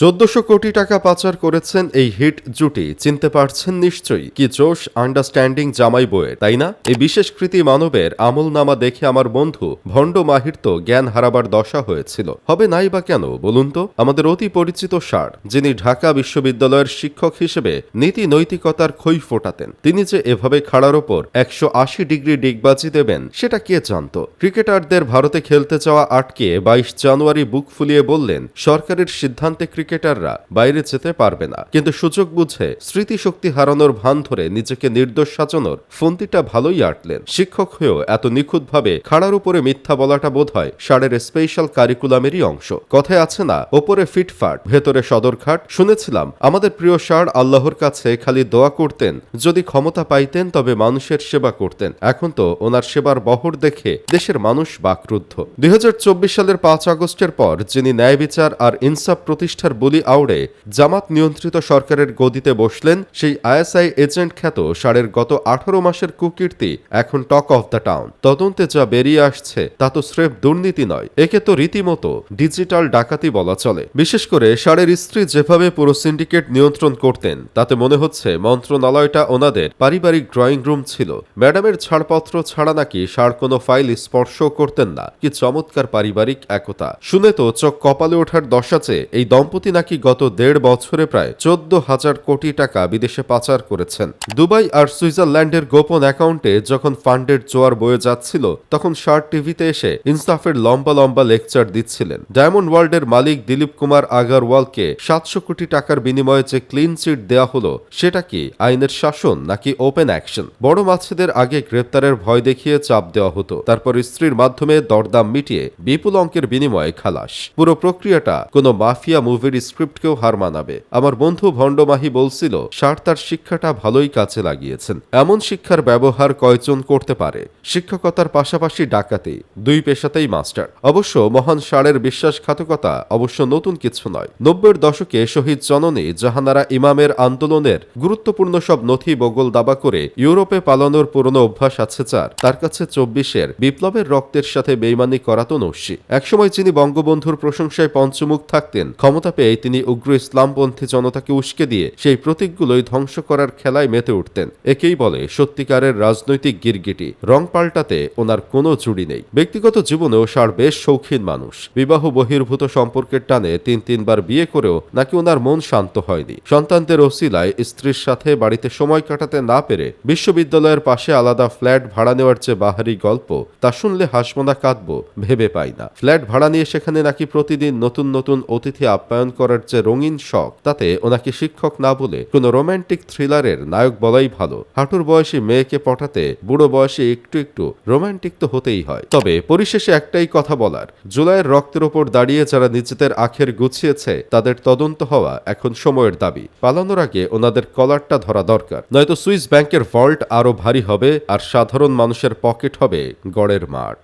১৪০০ কোটি টাকা পাচার করেছেন এই হিট জুটি। চিনতে পারছেন নিশ্চয়ই কি জোশ আন্ডারস্ট্যান্ডিং জামাই বউয়ের, তাই না? এই বিশেষ কৃতি মানবের আমলনামা দেখে আমার বন্ধু ভণ্ড মাহির তো জ্ঞান হারাবার দশা হয়েছিল। হবে নাই বা কেন বলুন তো? আমাদের অতি পরিচিত ষাঁড়, যিনি ঢাকা বিশ্ববিদ্যালয়ের শিক্ষক হিসেবে নীতি নৈতিকতার খই ফোটাতেন, তিনি যে এভাবে খাড়ার ওপর ১৮০ ডিগ্রি ডিগবাজি দেবেন সেটা কে জানত? ক্রিকেটারদের ভারতে খেলতে যাওয়া আটকে ২২ জানুয়ারি বুক ফুলিয়ে বললেন সরকারের সিদ্ধান্তে ক্রিকেটাররা বাইরে যেতে পারবে না, কিন্তু সুযোগ বুঝে স্মৃতিশক্তি হারানোর ভান ধরে নিজেকে নির্দোষ সাজানোর ফন্দিটা ভালোই আটলেন। শিক্ষক হয়েও এত নিখুঁতভাবে খাড়ার উপরে মিথ্যা বলাটা বোধহয় ষাঁড়ের স্পেশাল কারিকুলামেরই অংশ। কথায় আছে না, ওপরে ফিটফাট ভেতরে সদরঘাট। শুনেছিলাম আমাদের প্রিয় ষাঁড় আল্লাহর কাছে খালি দোয়া করতেন যদি ক্ষমতা পাইতেন তবে মানুষের সেবা করতেন। এখন তো ওনার সেবার বহর দেখে দেশের মানুষ বাকরুদ্ধ। ২০২৪ সালের ৫ আগস্টের পর যিনি ন্যায় বিচার আর ইনসাফ প্রতিষ্ঠার বলি আউড়ে জামাত নিয়ন্ত্রিত সরকারের গদিতে বসলেন, সেই আইএসআই এজেন্ট খ্যাত ষাঁড়ের গত ১৮ মাসের কুকীর্তি এখন টক অফ দ্য টাউন। তদন্তে যা বেরিয়ে আসছে তা তো স্রেফ দুর্নীতি নয়, একে তো রীতিমতো ডিজিটাল ডাকাতি বলা চলে। বিশেষ করে ষাঁড়ের স্ত্রী যেভাবে পুরো সিন্ডিকেট নিয়ন্ত্রণ করতেন তাতে মনে হচ্ছে মন্ত্রণালয়টা ওনাদের পারিবারিক ড্রয়িং রুম ছিল। ম্যাডামের ছাড়পত্র ছাড়া নাকি ষাঁড় কোনো ফাইল স্পর্শ করতেন না। কি চমৎকার পারিবারিক একতা! শুনে তো চোখ কপালে ওঠার দশা চেয়ে এই দম্পতি নাকি গত ১.৫ বছরে প্রায় ১৪,০০০ কোটি টাকা বিদেশে পাচার করেছেন। দুবাই আর সুইজারল্যান্ডের গোপন অ্যাকাউন্টে যখন ফান্ডের জোয়ার বয়ে যাচ্ছিল তখন ষাঁড় টিভিতে এসে ইনসাফের লম্বা লম্বা লেকচার দিচ্ছিলেন। ডায়মন্ড ওয়ার্ল্ডের মালিক দিলীপ কুমার আগারওয়ালকে ৭০০ কোটি টাকার বিনিময়ে যে ক্লিন চিট দেয়া হলো সেটা কি আইনের শাসন নাকি ওপেন অ্যাকশন? বড় মাছেদের আগে গ্রেপ্তারের ভয় দেখিয়ে চাপ দেওয়া হতো, তারপর স্ত্রীর মাধ্যমে দরদাম মিটিয়ে বিপুল অঙ্কের বিনিময়ে খালাস। পুরো প্রক্রিয়াটা কোনো মাফিয়া মুভির স্ক্রিপ্টকেও হার মানাবে। আমার বন্ধু ভণ্ডমাহি বলছিল ষাঁড় তার শিক্ষাটা ভালোই কাজে লাগিয়েছেন। এমন শিক্ষার ব্যবহার কয়জন করতে পারে? শিক্ষকতার পাশাপাশি ডাকাতি, দুই পেশাতেই মাস্টার। অবশ্য মহান ষাঁড়ের বিশ্বাসঘাতকতা অবশ্য নতুন কিছু নয়। ৯০-এর দশকে শহীদ জননী জাহানারা ইমামের আন্দোলনের গুরুত্বপূর্ণ সব নথি বগল দাবা করে ইউরোপে পালানোর পুরনো অভ্যাস আছে যার, তার কাছে ২৪-এর বিপ্লবের রক্তের সাথে বেইমানি করা তো নস্যি। একসময় যিনি বঙ্গবন্ধুর প্রশংসায় পঞ্চমুখ থাকতেন, ক্ষমতা পেয়ে তিনি উগ্র ইসলামপন্থী জনতাকে উস্কে দিয়ে সেই প্রতীকগুলোই ধ্বংস করার খেলায় মেতে উঠতেন। একেই বলে সত্যিকারের রাজনৈতিক গিরগিটি। রং পাল্টাতে ওনার কোনো জুড়ি নেই। ব্যক্তিগত জীবনেও ষাঁড় বেশ শৌখিন মানুষ। বিবাহ বহির্ভূত সম্পর্কের টানে ৩-৩ বার বিয়ে করেও নাকি ওনার মন শান্ত হয়নি। সন্তানদের ওসিলায় স্ত্রীর সাথে বাড়িতে সময় কাটাতে না পেরে বিশ্ববিদ্যালয়ের পাশে আলাদা ফ্ল্যাট ভাড়া নেওয়ার যে বাহারি গল্প, তা শুনলে হাসবো না কাঁদবো ভেবে পাই না। ফ্ল্যাট ভাড়া নিয়ে সেখানে নাকি প্রতিদিন নতুন নতুন অতিথি আপ্যায়ন করার যে রঙিন শখ, তাতে ওনাকে শিক্ষক না বলে কোনো রোমান্টিক থ্রিলারের নায়ক বলাই ভালো। হাঁটুর বয়সী মেয়েকে পটাতে বুড়ো বয়সে একটু একটু রোমান্টিক তো হতেই হয়। তবে পরিশেষে একটাই কথা বলার, জুলাইয়ের রক্তের ওপর দাঁড়িয়ে যারা নিজেদের আখের গুছিয়েছে তাদের তদন্ত হওয়া এখন সময়ের দাবি। পালানোর আগে ওনাদের কলারটা ধরা দরকার, নয়তো সুইস ব্যাংকের ভল্ট আরো ভারী হবে আর সাধারণ মানুষের পকেট হবে গড়ের মাঠ।